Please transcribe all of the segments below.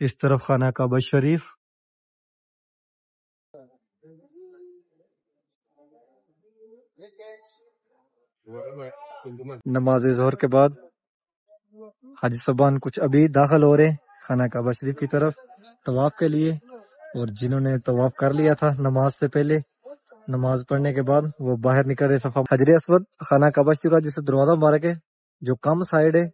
اس طرف خانہ کعبہ شریف. نماز ظہر کے بعد حاجی صاحبان کچھ ابھی داخل ہو رہے ہیں خانہ کعبہ شریف کی طرف طواف کے لیے، اور جنہوں نے طواف کر لیا تھا نماز سے پہلے، نماز پڑھنے کے بعد وہ باہر نکل رہے. صفا حجر اسود خانہ کعبہ شریف کا جسے دروازہ مبارک ہے جو کم سائڈ ہے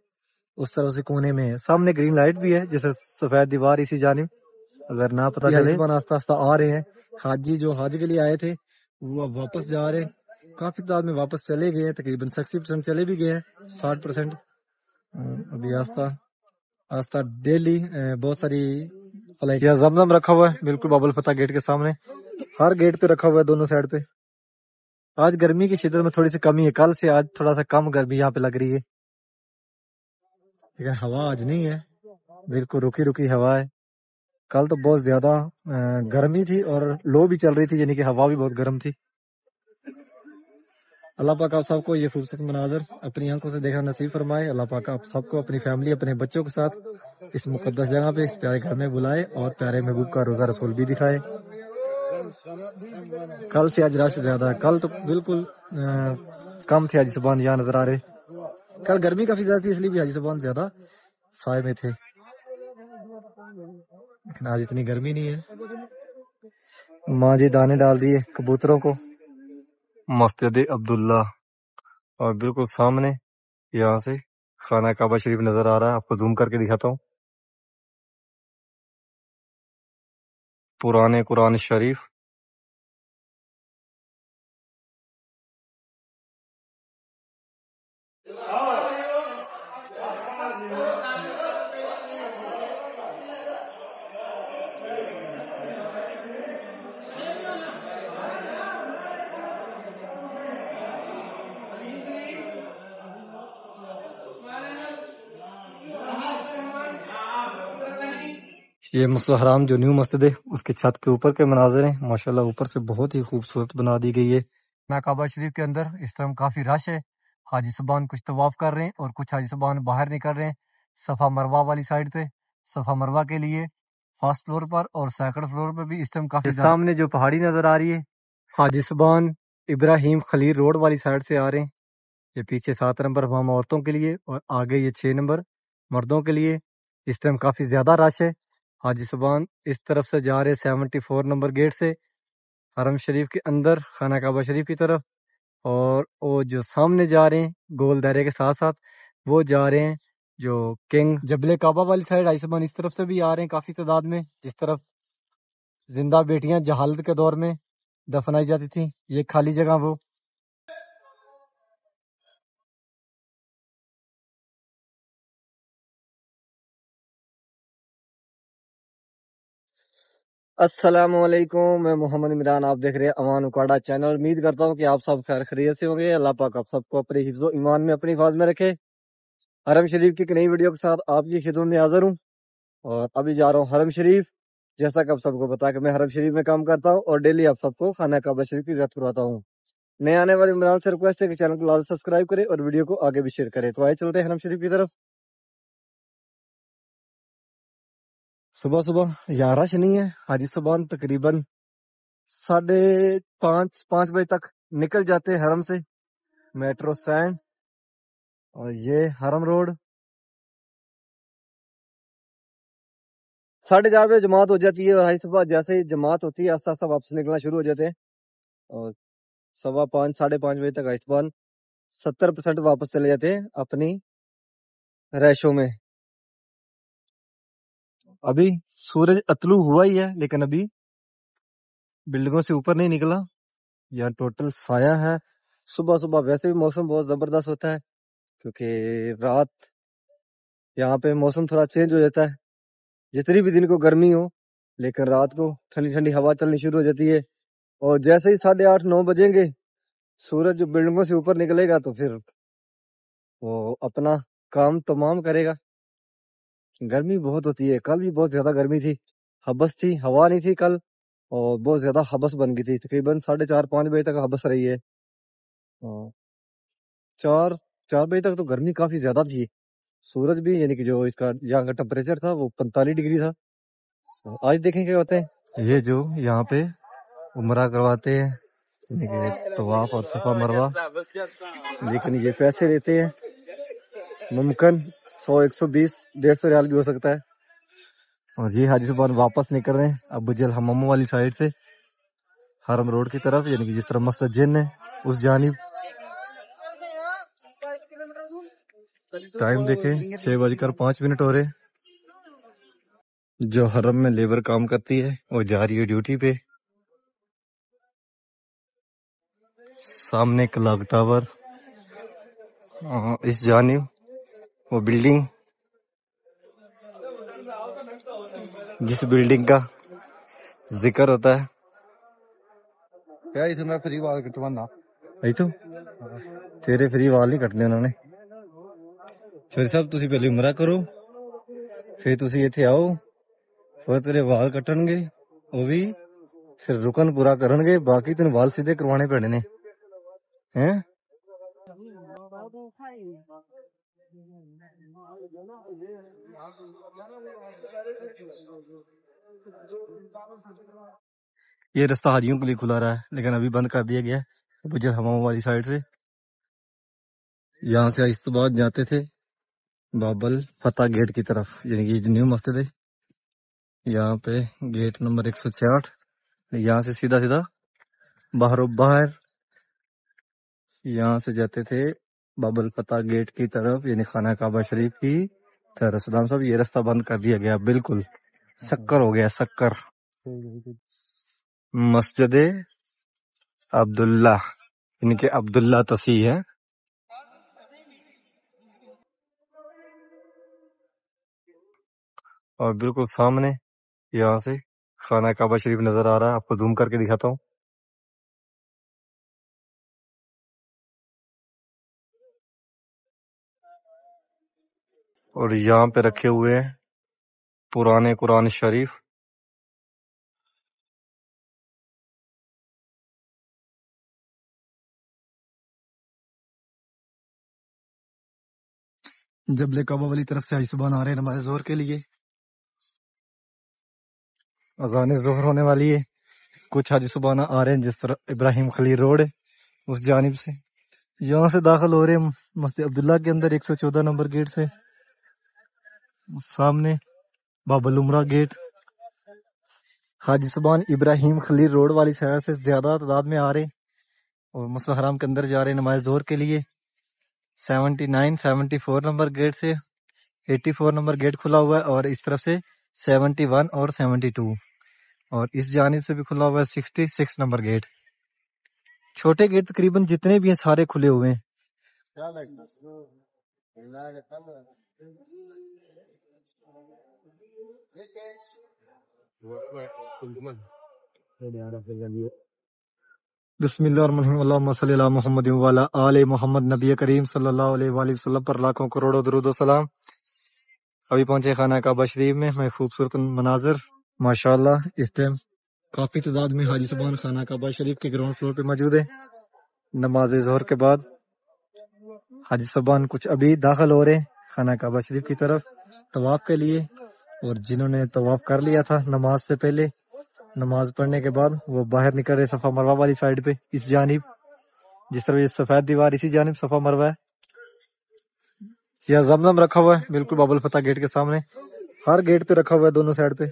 اس طرف سے کونے میں ہے. سامنے گرین لائٹ بھی ہے جیسے سفید دیوار اسی جانب، اگر نہ پتہ چلے. آہستہ آہستہ آ رہے ہیں حاجی جو حج کے لیے آئے تھے وہ اب واپس جا رہے ہیں. کافی تعداد میں واپس چلے گئے ہیں، تقریباً 60% چلے بھی گئے ہیں، 60%. ابھی آہستہ آہستہ ڈیلی بہت ساری فلائٹ. یہاں زمزم رکھا ہوا ہے بالکل باب الفتح گیٹ کے سامنے، ہر گیٹ پہ رکھا ہوا ہے دونوں سائڈ پہ. آج گرمی کی شدت میں تھوڑی سی کمی ہے، کل سے آج تھوڑا سا کم گرمی یہاں پہ لگ رہی ہے، لیکن ہوا آج نہیں ہے، بالکل رکی رکی ہوا ہے. کل تو بہت زیادہ گرمی تھی اور لو بھی چل رہی تھی، یعنی کہ ہوا بھی بہت گرم تھی. اللہ پاک آپ سب کو یہ خوبصورت مناظر اپنی آنکھوں سے دیکھنا نصیب فرمائے. اللہ پاک آپ سب کو اپنی فیملی اپنے بچوں کے ساتھ اس مقدس جگہ پہ اس پیارے گھر میں بلائے اور پیارے محبوب کا روزہ رسول بھی دکھائے. کل سے آج رش زیادہ ہے، کل تو بالکل کم تھے حاجی صاحبان یہاں نظر آ رہے. کل گرمی کافی زیادہ تھی اس لیے بھی حاجی صاحبان زیادہ سائے میں تھے، لیکن آج اتنی گرمی نہیں ہے. ماں جی دانے ڈال دیے کبوتروں کو. مسجد عبداللہ اور بالکل سامنے یہاں سے خانہ کعبہ شریف نظر آ رہا ہے. آپ کو زوم کر کے دکھاتا ہوں. پرانے قرآن شریف. یہ مسجد حرام جو نیو مسجد ہے اس کے چھت کے اوپر کے مناظر ہیں، ماشاءاللہ اوپر سے بہت ہی خوبصورت بنا دی گئی ہے. خانہ کعبہ شریف کے اندر اس طرح کافی رش ہے. حاجی صاحبان کچھ طواف کر رہے ہیں اور کچھ حاجی صاحبان باہر نکل رہے ہیں صفا مروہ والی سائڈ پہ، صفا مروہ کے لیے فرسٹ فلور پر اور سیکنڈ فلور پہ بھی اس ٹائم کافی زیادہ. سامنے جو پہاڑی نظر آ رہی ہے حاجی صاحبان ابراہیم خلیل روڈ والی سائڈ سے آ رہے ہیں. یہ پیچھے 7 نمبر وہاں عورتوں کے لیے اور آگے یہ 6 نمبر مردوں کے لیے. اس ٹائم کافی زیادہ رش ہے. حاجی صاحبان اس طرف سے جا رہے 74 نمبر گیٹ سے حرم شریف کے اندر خانہ کعبہ شریف کی طرف، اور وہ جو سامنے جا رہے ہیں گول دائرے کے ساتھ ساتھ وہ جا رہے ہیں جو کنگ جبل کعبہ والی سائڈ. حاجی صاحبان اس طرف سے بھی آ رہے ہیں کافی تعداد میں، جس طرف زندہ بیٹیاں جہالت کے دور میں دفنائی جاتی تھیں. یہ خالی جگہ وہ. السلام علیکم، میں محمد عمران، آپ دیکھ رہے ہیں امان اکاڑا چینل. امید کرتا ہوں کہ آپ سب خیر خیریت سے ہوں گے. اللہ پاک آپ سب کو اپنے حفظ و ایمان میں اپنی حفاظت میں رکھے. حرم شریف کی ایک نئی ویڈیو کے ساتھ آپ کی خدمت میں حاضر ہوں، اور ابھی جا رہا ہوں حرم شریف. جیسا کہ آپ سب کو پتا ہے کہ میں حرم شریف میں کام کرتا ہوں اور ڈیلی آپ سب کو خانہ کعبہ شریف کی زیارت کرواتا ہوں. نئے آنے والے عمران سے ریکویسٹ ہے کہ چینل کو لازم سبسکرائب کرے اور ویڈیو کو آگے بھی شیئر کرے. تو آئے چلتے ہیں حرم شریف کی طرف. صبح صبح یہاں رش نہیں ہے. حاجی صاحبان تقریباً 5:30 بجے تک نکل جاتے ہیں حرم سے میٹرو سٹینڈ. اور یہ حرم روڈ 4:30 بجے جماعت ہو جاتی ہے، اور حاجی صاحب جیسے ہی جماعت ہوتی ہے آہستہ آہستہ واپس نکلنا شروع ہو جاتے ہیں. اور 5:15 5:30 بجے تک حاجی صاحب 70% واپس چلے جاتے ہیں اپنی ریشوں میں. ابھی سورج اطلوع ہوا ہی ہے لیکن ابھی بلڈنگوں سے اوپر نہیں نکلا. یہاں ٹوٹل سایہ ہے. صبح صبح ویسے بھی موسم بہت زبردست ہوتا ہے کیونکہ رات یہاں پہ موسم تھوڑا چینج ہو جاتا ہے. جتنی بھی دن کو گرمی ہو لیکن رات کو ٹھنڈی ٹھنڈی ہوا چلنی شروع ہو جاتی ہے. اور جیسے ہی 8:30 9 بجیں گے سورج جو بلڈنگوں سے اوپر نکلے گا تو پھر وہ اپنا کام تمام کرے گا. گرمی بہت ہوتی ہے. کل بھی بہت زیادہ گرمی تھی، حبس تھی، ہوا نہیں تھی کل، اور بہت زیادہ حبس بن گئی تھی. تقریباً 4:30 5 بجے تک حبس رہی ہے. 4 بجے تک تو گرمی کافی زیادہ تھی. سورج بھی یعنی کہ جو اس کا یہاں کا ٹمپریچر تھا وہ 45 ڈگری تھا. آج دیکھیں کیا ہوتے ہیں، یہ جو یہاں پہ عمرہ کرواتے ہیں طواف اور صفا مروہ، لیکن یہ پیسے لیتے ہیں، ممکن 100 120 150 ریال بھی ہو سکتا ہے۔ اور یہ حاجی صاحب واپس نکل رہے ہیں ابو جل حماموں والی سائڈ سے حرم روڈ کی طرف، یعنی کہ جس طرح مسجد جن ہے اس جانب۔ ٹائم دیکھیں 6:05 ہو رہے۔ جو حرم میں لیبر کام کرتی ہے وہ جا رہی ہے ڈیوٹی پہ۔ سامنے کلاک ٹاور، اس جانب وہ بلڈنگ، جس بلڈنگ کا ذکر ہوتا ہے۔ کیا میں فری وال کٹوانا تو تیرے فری وال نہیں کٹنے انہوں نے۔ شوری صاحب تسی پہلے عمرہ کرو، پھر تسی ایتھے آؤ، پھر تیرے وال کٹن گے، وہ بھی صرف رکن پورا کرن گے، باقی تین وال سیدھے کروانے پینے نے ہیں۔ یہ رستہ حاجیوں کے لیے کھلا رہا ہے لیکن ابھی بند کر دیا گیا ہے بجر حمام والی سائڈ سے۔ یہاں سے اس کے بعد جاتے تھے بابل فتح گیٹ کی طرف، یعنی کہ جو نیو مسجد ہے یہاں پہ گیٹ نمبر 166، یہاں سے سیدھا سیدھا باہر یہاں سے جاتے تھے بابل فتح گیٹ کی طرف، یعنی خانہ کعبہ شریف کی طرف۔ سلام صاحب یہ رستہ بند کر دیا گیا، بالکل سکر ہو گیا سکر۔ مسجد عبداللہ یعنی کہ عبداللہ تسی ہے۔ اور بالکل سامنے یہاں سے خانہ کعبہ شریف نظر آ رہا ہے، آپ کو زوم کر کے دکھاتا ہوں۔ اور یہاں پہ رکھے ہوئے ہیں پرانے قرآن شریف۔ جبل کعبہ والی طرف سے حاجی صاحبان آ رہے ہیں نماز ظہر کے لیے، اذان ظہر ہونے والی ہے۔ کچھ حاجی صاحبان آ رہے ہیں جس طرح ابراہیم خلیل روڈ ہے اس جانب سے، یہاں سے داخل ہو رہے ہیں مسجد عبداللہ کے اندر 114 نمبر گیٹ سے۔ سامنے باب العمرہ گیٹ۔ حاجی صاحبان ابراہیم خلیل روڈ والی سائڈ سے زیادہ تعداد میں آ رہے ہیں اور مسجد حرام کے اندر جا رہے ہیں نماز ظہر کے لیے۔ 79 74 نمبر گیٹ سے 84 نمبر گیٹ کھلا ہوا ہے، اور اس طرف سے 71 اور 72، اور اس جانب سے بھی کھلا ہوا ہے 66 نمبر گیٹ۔ چھوٹے گیٹ تقریباً جتنے بھی ہیں سارے کھلے ہوئے ہیں۔ بسم اللہ الرحمن الرحیم، اللہم صلی علی محمد وعلی آل محمد۔ نبی کریم صلی اللہ علیہ وآلہ وسلم پر لاکھوں کروڑوں درود و سلام۔ ابھی پہنچے خانہ کعبہ شریف میں خوبصورت مناظر ماشاءاللہ۔ اس ٹائم کافی تعداد میں حاجی صاحبان خانہ کعبہ شریف کے گراؤنڈ فلور پہ موجود ہیں۔ نماز ظہر کے بعد حاجی صاحبان کچھ ابھی داخل ہو رہے ہیں خانہ کعبہ شریف کی طرف طواف کے لیے، اور جنہوں نے طواف کر لیا تھا نماز سے پہلے، نماز پڑھنے کے بعد وہ باہر نکل رہے صفا مروہ والی سائڈ پہ اس جانب، جس طرح یہ سفید دیوار اسی جانب صفا مروہ ہے۔ یہ زمزم رکھا ہوا ہے بالکل باب الفتح گیٹ کے سامنے، ہر گیٹ پہ رکھا ہوا ہے دونوں سائڈ پہ۔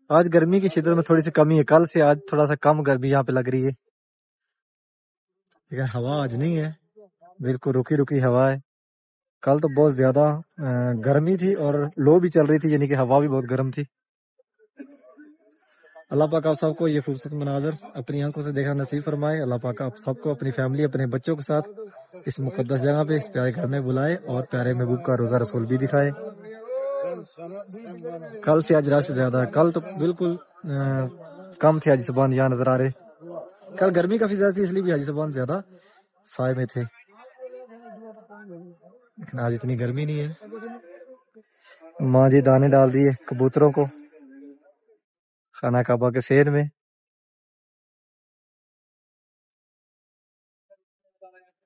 آج گرمی کی شدت میں تھوڑی سی کمی ہے، کل سے آج تھوڑا سا کم گرمی یہاں پہ لگ رہی ہے، لیکن ہوا آج نہیں ہے، بالکل رکی رکی ہوا ہے۔ کل تو بہت زیادہ گرمی تھی اور لو بھی چل رہی تھی، یعنی کہ ہوا بھی بہت گرم تھی۔ اللہ پاک آپ سب کو یہ خوبصورت مناظر اپنی آنکھوں سے دیکھنا نصیب فرمائے۔ اللہ پاک آپ سب کو اپنی فیملی اپنے بچوں کے ساتھ اس مقدس جگہ پہ اس پیارے گھر میں بلائے، اور پیارے محبوب کا روزہ رسول بھی دکھائے۔ کل سے آج رش زیادہ ہے، کل تو بالکل کم تھے حاجی صاحبان یہاں نظر آ رہے۔ کل گرمی کافی زیادہ تھی اس لیے بھی حاجی صاحبان زیادہ سائے میں تھے، لیکن آج اتنی گرمی نہیں ہے۔ ماں جی دانے ڈال دیے کبوتروں کو خانہ کعبہ کے سیر میں۔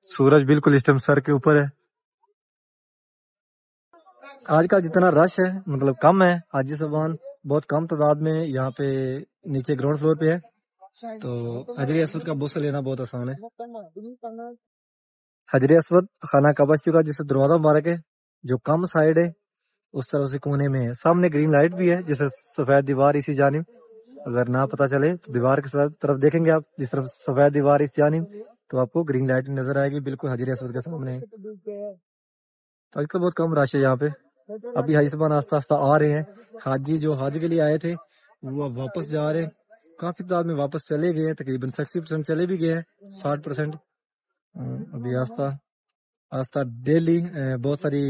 سورج بالکل اس ٹائم سر کے اوپر ہے۔ آج کا جتنا رش ہے مطلب کم ہے، حاجی صاحبان بہت کم تعداد میں یہاں پہ نیچے گراؤنڈ فلور پہ ہے، تو حجر اسود کا بوسہ لینا بہت آسان ہے۔ حجر اسود خانہ کعبہ شریف کا جسے دروازہ مبارک ہے جو کم سائڈ ہے اس طرح سے کونے میں ہے، سامنے گرین لائٹ بھی ہے جسے سفید دیوار اسی جانب، اگر نہ پتہ چلے تو دیوار کے ساتھ طرف دیکھیں گے آپ، جس طرف سفید دیوار اس جانب تو آپ کو گرین لائٹ نظر آئے گی، بالکل حجر اسود کے سامنے۔ آج کل بہت کم رش ہے یہاں پہ، ابھی حاجی صاحب آہستہ آہستہ آ رہے ہیں، حاجی جو حج کے لیے آئے تھے وہ اب واپس جا رہے ہیں، کافی تعداد میں واپس چلے گئے ہیں، تقریباً 60% چلے بھی گئے ہیں، 60%۔ ابھی آہستہ آہستہ ڈیلی بہت ساری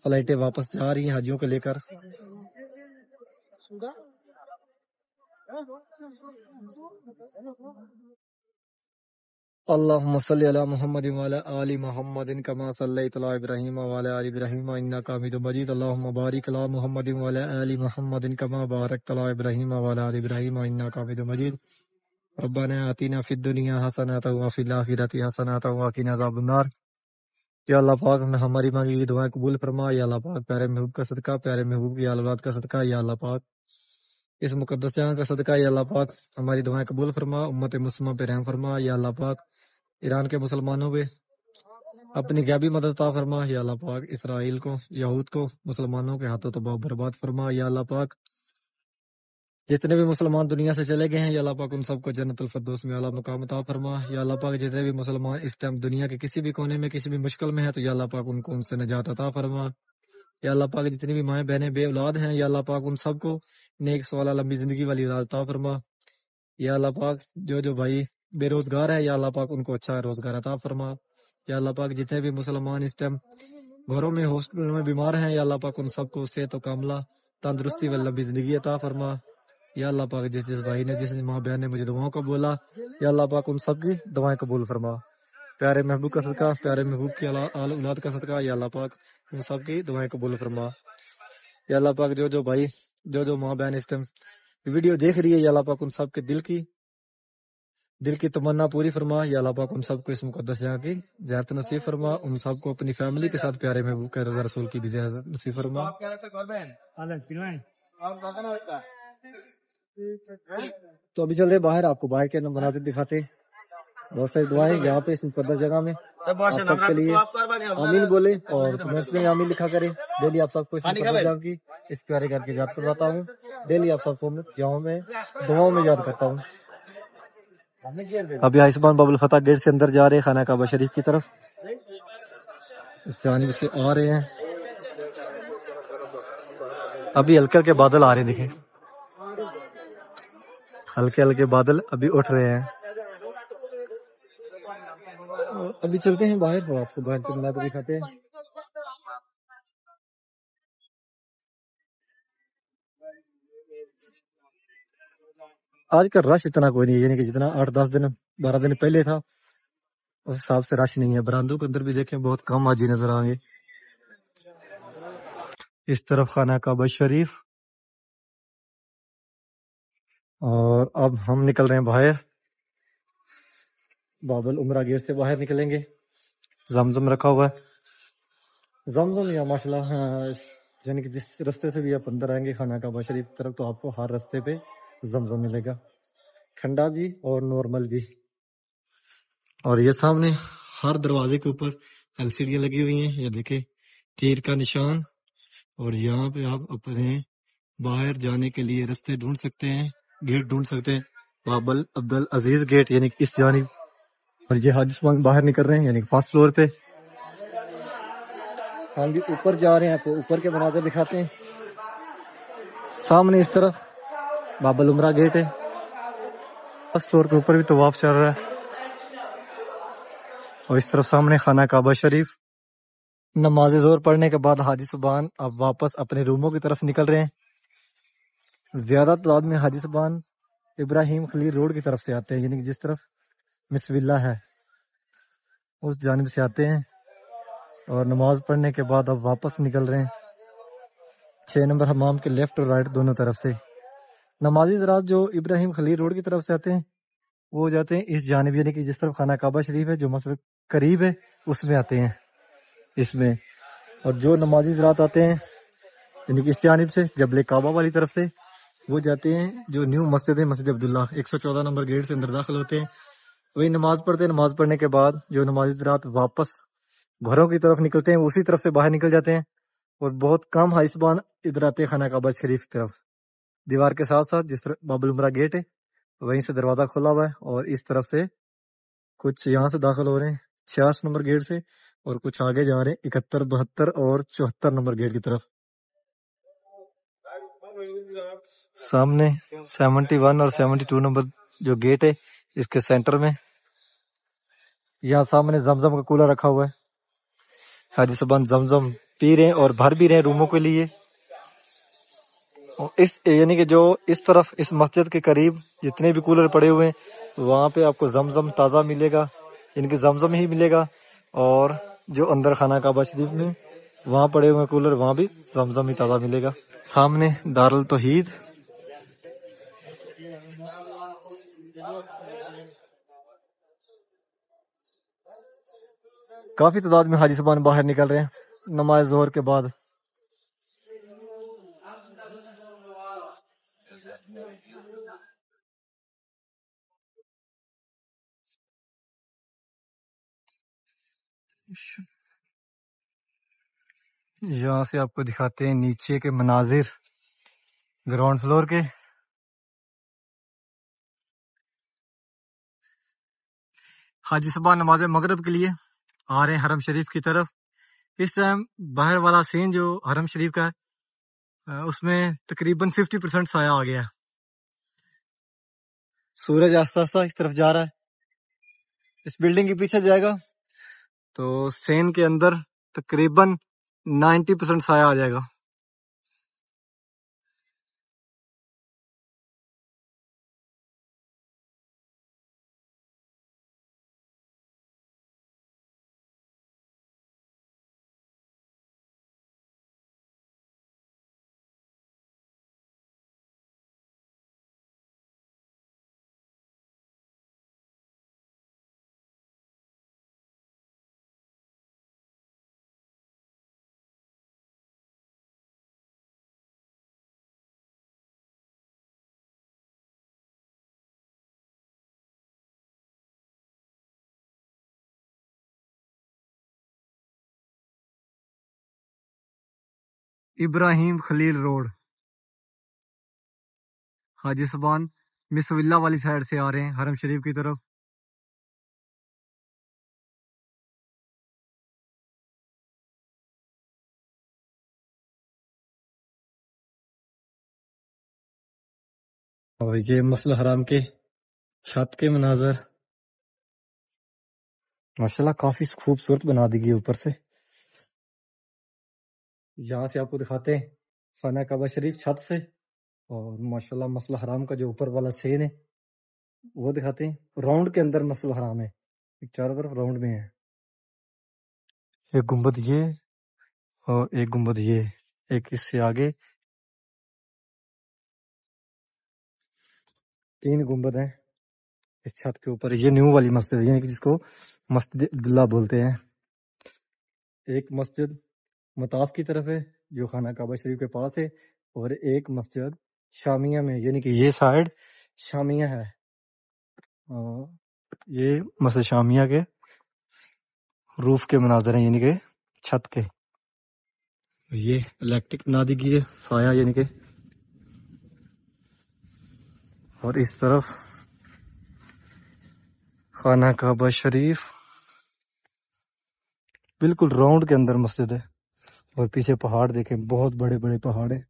فلائٹیں واپس جا رہی ہیں حاجیوں کو لے کر۔ اللہم صلی علی محمد وعلی آل محمد کما صلیت علی ابراہیم وعلی آل ابراہیم انک حمید مجید، اللہم بارک علی محمد وعلی آل محمد کما بارکت علی ابراہیم وعلی آل ابراہیم انک حمید مجید، ربنا آتنا فی الدنیا حسنۃ وفی الآخرۃ حسنۃ وقنا عذاب النار۔ یا اللہ پاک ہماری مانگی ہوئی دعائیں قبول فرما، یا اللہ پاک پیارے محبوب کا صدقہ، پیارے محبوب کی آل اولاد کا صدقہ، یا اللہ پاک اس مقدس جہاں کا صدقہ، یا اللہ پاک ہماری دعائیں قبول فرما، امت مسلمہ پہ رحم فرما، یا اللہ پاک ایران کے مسلمانوں پہ اپنی غیبی مدد عطا فرما، یا اللہ پاک اسرائیل کو، یہود کو مسلمانوں کے ہاتھوں تباہ و برباد فرما، یا اللہ پاک جتنے بھی مسلمان دنیا سے چلے گئے ہیں یا اللہ پاک ان سب کو جنت الفردوس میں اعلیٰ مقام عطا فرما، یا اللہ پاک جتنے بھی مسلمان اس ٹائم دنیا کے کسی بھی کونے میں کسی بھی مشکل میں ہے تو یا اللہ پاک ان کو ان سے نجات عطا فرما، یا اللہ پاک جتنی بھی مائیں بہنیں بے اولاد ہیں یا اللہ پاک ان سب کو نیک سوالہ لمبی زندگی والی اولاد عطا فرما، یا اللہ پاک جو بھائی بے روزگار ہے یا اللہ پاک ان کو اچھا روزگار عطا فرما، یا اللہ پاک جتنے بھی مسلمان اس ٹائم گھروں میں ہاسپٹلوں میں بیمار ہیں یا اللہ پاک ان سب کو صحت و کاملہ تندرستی و لمبی زندگی عطا فرما، یا اللہ پاک جس بھائی نے جس ماں بہن نے مجھے دعاؤں کو بولا یا اللہ پاک ان سب کی دعائیں قبول فرما، پیارے محبوب کا صدقہ، پیارے محبوب کی آل اولاد کا صدقہ، یا اللہ پاک ان سب کی دعائیں قبول فرما، یا اللہ پاک جو بھائی جو ماں بہن اس ٹائم ویڈیو دیکھ رہی ہے یا اللہ پاک ان سب کے دل کی تمنا پوری فرما، یا اللہ پاک ان سب کو اس مقدس جگہ کی زیارت نصیب فرما، ان سب کو اپنی فیملی کے ساتھ پیارے محبوب کے روضہ رسول کی بھی زیارت نصیب فرما۔ تو ابھی چل رہے باہر، آپ کو باہر کے مناظر دکھاتے، بہت ساری دعائیں یہاں پہ اس مقدس جگہ میں آپ سب کے لیے، آمین بولے اور کمنٹس میں آمین لکھا کریں۔ ڈیلی آپ سب کو اس مقدس جگہ کی اس پیارے گھر کی یاد کرواتا ہوں، ڈیلی آپ سب کو دعاؤں میں یاد کرتا ہوں۔ ابھی آیوشمان باب الفتح گیٹ سے اندر جا رہے ہیں خانہ کعبہ شریف کی طرف، اس جانب سے آ رہے ہیں، ابھی ہلکے ہلکے بادل آ رہے ہیں، دیکھیں ہلکے ہلکے بادل ابھی اٹھ رہے ہیں۔ ابھی چلتے ہیں باہر اور آپ کو باہر کے مناظر دکھاتے ہیں۔ آج کا رش اتنا کوئی نہیں ہے، یعنی کہ جتنا 8-10 دن 12 دن پہلے تھا اس حساب سے رش نہیں ہے۔ براندوں کے اندر بھی دیکھیں بہت کم حاجی نظر آئیں گے۔ اس طرف خانہ کعبہ شریف، اور اب ہم نکل رہے ہیں باہر، باب العمرہ گیٹ سے باہر نکلیں گے۔ زمزم رکھا ہوا ہے، زمزم یا ماشاءاللہ یعنی کہ جس رستے سے بھی آپ اندر آئیں گے خانہ کعبہ شریف کی طرف تو آپ کو ہر رستے پہ زمزم ملے گا، ٹھنڈا بھی اور نارمل بھی۔ اور یہ سامنے ہر دروازے کے اوپر LCD لگی ہوئی ہیں، یہ دیکھیں تیر کا نشان، اور یہاں پہ آپ اپنے باہر جانے کے لیے رستے ڈھونڈ سکتے ہیں، گیٹ ڈھونڈ سکتے ہیں، باب عبدالعزیز گیٹ یعنی کہ اس جانب، اور یہ حاجی صاحب باہر نکل رہے ہیں یعنی کہ 5 فلور پہ، ہم بھی اوپر جا رہے ہیں، آپ کو اوپر کے مناظر دکھاتے ہیں۔ سامنے اس طرف باب العمرہ گیٹ ہے، 1 فلور کے اوپر بھی طواف چل رہا ہے، اور اس طرف سامنے خانہ کعبہ شریف۔ نماز ظہر پڑھنے کے بعد حاجی صاحبان اب واپس اپنے روموں کی طرف نکل رہے ہیں۔ زیادہ تعداد میں حاجی صاحبان ابراہیم خلیل روڈ کی طرف سے آتے ہیں، یعنی کہ جس طرف مس ولا ہے اس جانب سے آتے ہیں، اور نماز پڑھنے کے بعد اب واپس نکل رہے ہیں 6 نمبر حمام کے لیفٹ اور رائٹ دونوں طرف سے۔ نمازی حضرات جو ابراہیم خلیل روڈ کی طرف سے آتے ہیں وہ جاتے ہیں اس جانب، یعنی کہ جس طرف خانہ کعبہ شریف ہے جو مسجد قریب ہے اس میں آتے ہیں اس میں، اور جو نمازی حضرات آتے ہیں یعنی کہ اس جانب سے جبل کعبہ والی طرف سے وہ جاتے ہیں جو نیو مسجد ہے، مسجد عبداللہ، 114 نمبر گیٹ سے اندر داخل ہوتے ہیں، وہی نماز پڑھتے ہیں، نماز پڑھنے کے بعد جو نماز رات واپس گھروں کی طرف نکلتے ہیں، اسی طرف سے باہر نکل جاتے ہیں، اور بہت کم حائسبان ادھر آتے ہیں خانہ کعبہ شریف کی طرف، دیوار کے ساتھ ساتھ جس طرح باب العمرہ گیٹ ہے وہیں سے دروازہ کھلا ہوا ہے، اور اس طرف سے کچھ یہاں سے داخل ہو رہے ہیں 66 نمبر گیٹ سے، اور کچھ آگے جا رہے ہیں 71، 72 اور 74 نمبر گیٹ کی طرف۔ سامنے 71 اور 72 نمبر جو گیٹ ہے اس کے سینٹر میں یہاں سامنے زمزم کا کولر رکھا ہوا ہے، حاجی صاحبان زمزم پی رہے ہیں اور بھر بھی رہے ہیں روموں کے لیے۔ اور اس یعنی کہ جو اس طرف اس مسجد کے قریب جتنے بھی کولر پڑے ہوئے ہیں وہاں پہ آپ کو زمزم تازہ ملے گا، یعنی کہ زمزم ہی ملے گا، اور جو اندر خانہ کعبہ شریف میں وہاں پڑے ہوئے کولر وہاں بھی زمزم ہی تازہ ملے گا۔ سامنے دارالتوحید، کافی تعداد میں حاجی صاحبان باہر نکل رہے ہیں نماز ظہر کے بعد۔ یہاں سے آپ کو دکھاتے ہیں نیچے کے مناظر گراؤنڈ فلور کے۔ حاجی صاحبان نماز مغرب کے لیے آ رہے ہیں حرم شریف کی طرف۔ اس ٹائم باہر والا سین جو حرم شریف کا ہے اس میں تقریباً 50% سایہ آ گیا ہے، سورج آہستہ آہستہ اس طرف جا رہا ہے، اس بلڈنگ کے پیچھے جائے گا تو سین کے اندر تقریباً 90% سایہ آ جائے گا۔ ابراہیم خلیل روڈ، حاجی صاحبان مس ولا والی سائڈ سے آ رہے ہیں حرم شریف کی طرف۔ اور یہ مسجد حرام کے چھت کے مناظر ماشاءاللہ کافی خوبصورت بنا دی گئی اوپر سے۔ یہاں سے آپ کو دکھاتے ہیں خانہ کعبہ شریف چھت سے، اور ماشاءاللہ مسجد حرام کا جو اوپر والا سین ہے وہ دکھاتے ہیں۔ راؤنڈ کے اندر مسجد حرام ہے، ایک چاروں طرف راؤنڈ میں ہے، ایک گنبد یہ اور ایک گنبد یہ، ایک اس سے آگے 3 گنبد ہیں اس چھت کے اوپر۔ یہ نیو والی مسجد ہے، یعنی کہ جس کو مسجد عبداللہ بولتے ہیں۔ ایک مسجد مطاف کی طرف ہے جو خانہ کعبہ شریف کے پاس ہے، اور ایک مسجد شامیہ میں، یعنی کہ یہ سائڈ شامیہ ہے، اور یہ مسجد شامیہ کے روف کے مناظر ہیں، یعنی کہ چھت کے۔ یہ الیکٹرک بنا دی گئی ہے سایہ، یعنی کہ، اور اس طرف خانہ کعبہ شریف بالکل راؤنڈ کے اندر مسجد ہے، اور پیچھے پہاڑ دیکھیں، بہت بڑے بڑے پہاڑ ہیں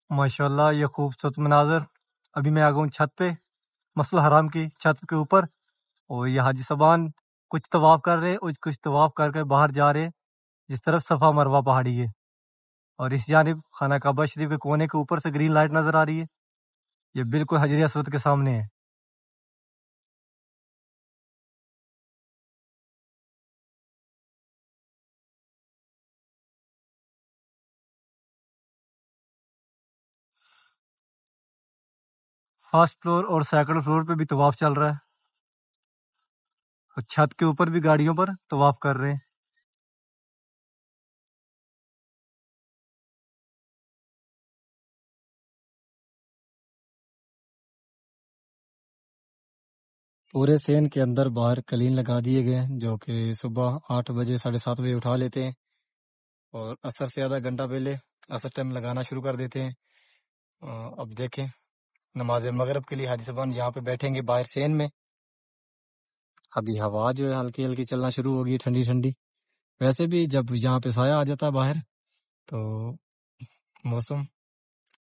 ماشاءاللہ۔ یہ خوبصورت مناظر۔ ابھی میں آ گیا ہوں چھت پہ، مسجد حرام کی چھت کے اوپر، اور یہ حاجی صاحبان کچھ طواف کر رہے اور کچھ طواف کر کے باہر جا رہے جس طرف صفا مروہ پہاڑی ہے، اور اس جانب خانہ کعبہ شریف کے کونے کے اوپر سے گرین لائٹ نظر آ رہی ہے، یہ بالکل حجر اسود کے سامنے ہے۔ فرسٹ فلور اور سیکنڈ فلور پہ بھی طواف چل رہا ہے، اور چھت کے اوپر بھی گاڑیوں پر طواف کر رہے ہیں۔ پورے سین کے اندر باہر کلین لگا دیے گئے ہیں، جو کہ صبح 8 بجے 7:30 بجے اٹھا لیتے ہیں اور عصر سے آدھا گھنٹہ پہلے عصر ٹائم لگانا شروع کر دیتے ہیں۔ اب دیکھیں نماز مغرب کے لیے حاجی صاحبان یہاں پہ بیٹھیں گے باہر سین میں۔ ابھی ہوا جو ہے ہلکی ہلکی چلنا شروع ہوگی، ٹھنڈی ٹھنڈی۔ ویسے بھی جب یہاں پہ سایہ آ جاتا ہے باہر تو موسم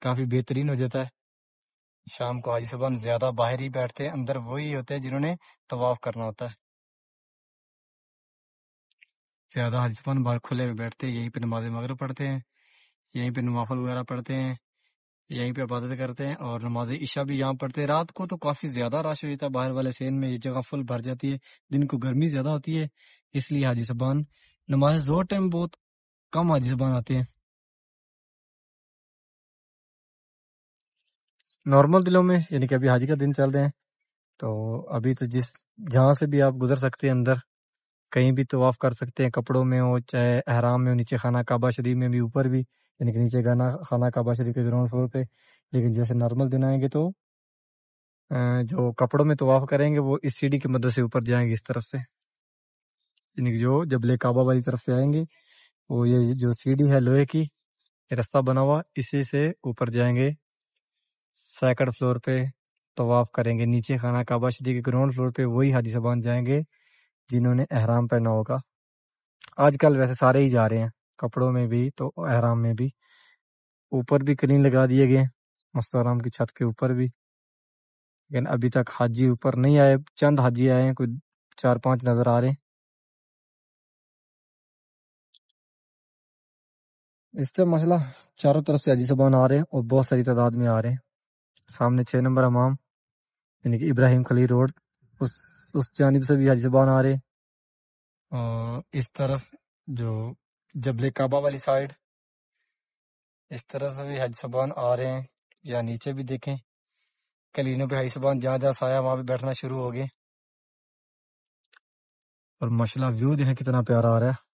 کافی بہترین ہو جاتا ہے۔ شام کو حاجی صاحبان زیادہ باہر ہی بیٹھتے ہیں، اندر وہی ہوتے ہیں جنہوں نے طواف کرنا ہوتا ہے۔ زیادہ حاجی صاحبان باہر کھلے میں بیٹھتے ہیں، یہیں پہ نماز مغرب پڑھتے ہیں، یہیں پہ نوافل وغیرہ پڑھتے ہیں، یہیں پہ عبادت کرتے ہیں، اور نماز عشاء بھی یہاں پڑھتے ہیں۔ رات کو تو کافی زیادہ رش ہو جاتا ہے باہر والے سین میں، یہ جگہ فل بھر جاتی ہے، دن کو گرمی زیادہ ہوتی ہے، اس لیے حاجی صاحبان نماز زور ٹائم بہت کم حاجی صاحبان آتے ہیں۔ نارمل دنوں میں یعنی کہ ابھی حاجی کا دن چل رہے ہیں تو ابھی تو جہاں سے بھی آپ گزر سکتے ہیں اندر کہیں بھی طواف کر سکتے ہیں، کپڑوں میں ہو چاہے احرام میں ہو، نیچے خانہ کعبہ شریف میں بھی، اوپر بھی یعنی کہ نیچے خانہ کعبہ شریف کے گراؤنڈ فلور پہ۔ لیکن جیسے نارمل دن آئیں گے تو جو کپڑوں میں طواف کریں گے وہ اس سیڑھی کی مدد سے اوپر جائیں گے اس طرف سے، یعنی کہ جو جبل کعبہ والی طرف سے آئیں گے وہ یہ جو سیڑھی ہے لوہے کی، رستہ بنا ہوا، اسی سے اوپر جائیں گے، سیکنڈ فلور پہ طواف کریں گے۔ نیچے خانہ کعبہ شریف کے گراؤنڈ فلور پہ وہی حاجی صاحبان جائیں گے جنہوں نے احرام پہنا ہوگا۔ آج کل ویسے سارے ہی جا رہے ہیں، کپڑوں میں بھی تو احرام میں بھی۔ اوپر بھی کلین لگا دیے گئے مسجد الحرام کی چھت کے اوپر بھی، لیکن ابھی تک حاجی اوپر نہیں آئے، چند حاجی آئے ہیں، کوئی 4-5 نظر آ رہے ہیں۔ اس طرح مسئلہ چاروں طرف سے حاجی صاحبان آ رہے ہیں اور بہت ساری تعداد میں آ رہے ہیں۔ سامنے 6 نمبر امام یعنی کہ ابراہیم خلیل روڈ، اس جانب سے بھی حاجی صاحبان آ رہے ہیں، اور اس طرف جو جبل کعبہ والی سائڈ اس طرح سے بھی حاجی صاحبان آ رہے ہیں۔ یا نیچے بھی دیکھیں کلینوں پہ حاجی صاحبان جہاں جہاں سایہ وہاں پہ بیٹھنا شروع ہو گئے، اور ماشاءاللہ ویو دیکھیں کتنا پیارا آ رہا ہے۔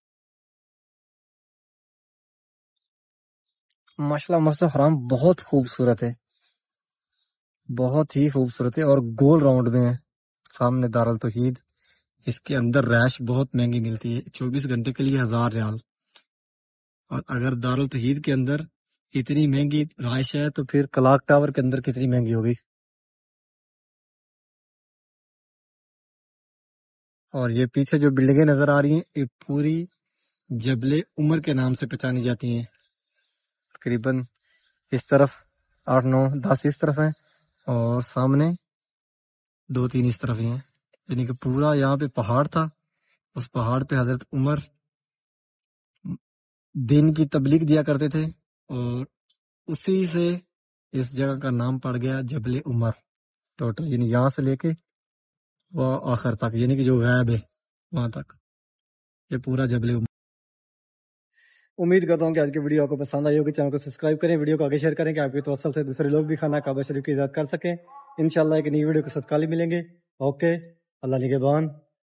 ماشاءاللہ مسجد حرام بہت خوبصورت ہے، بہت ہی خوبصورت ہے، اور گول راؤنڈ میں ہے۔ سامنے دارالتوحید، اس کے اندر رہائش بہت مہنگی ملتی ہے، 24 گھنٹے کے لیے 1000 ریال، اور اگر دارالتوحید کے اندر اتنی مہنگی رہائش ہے تو پھر کلاک ٹاور کے اندر کتنی مہنگی ہوگی۔ اور یہ پیچھے جو بلڈنگیں نظر آ رہی ہیں یہ پوری جبل عمر کے نام سے پہچانی جاتی ہیں۔ تقریباً اس طرف 8 9 10 اس طرف ہیں، اور سامنے 2 3 اس طرف ہی ہیں، یعنی کہ پورا یہاں پہ پہاڑ تھا، اس پہاڑ پہ حضرت عمر دین کی تبلیغ دیا کرتے تھے، اور اسی سے اس جگہ کا نام پڑ گیا جبل عمر ٹوٹل، یعنی یہاں سے لے کے وہ آخر تک، یعنی کہ جو غائب ہے وہاں تک یہ پورا جبل عمر۔ امید کرتا ہوں کہ آج کی ویڈیو آپ کو پسند آئی ہوگی، چینل کو سبسکرائب کریں، ویڈیو کو آگے شیئر کریں کہ آپ کے توسل سے دوسرے لوگ بھی خانہ کعبہ شریف کی عزت کر سکیں۔ انشاءاللہ ایک نئی ویڈیو کے ساتھ کل ملیں گے۔ اوکے، اللہ نگہبان۔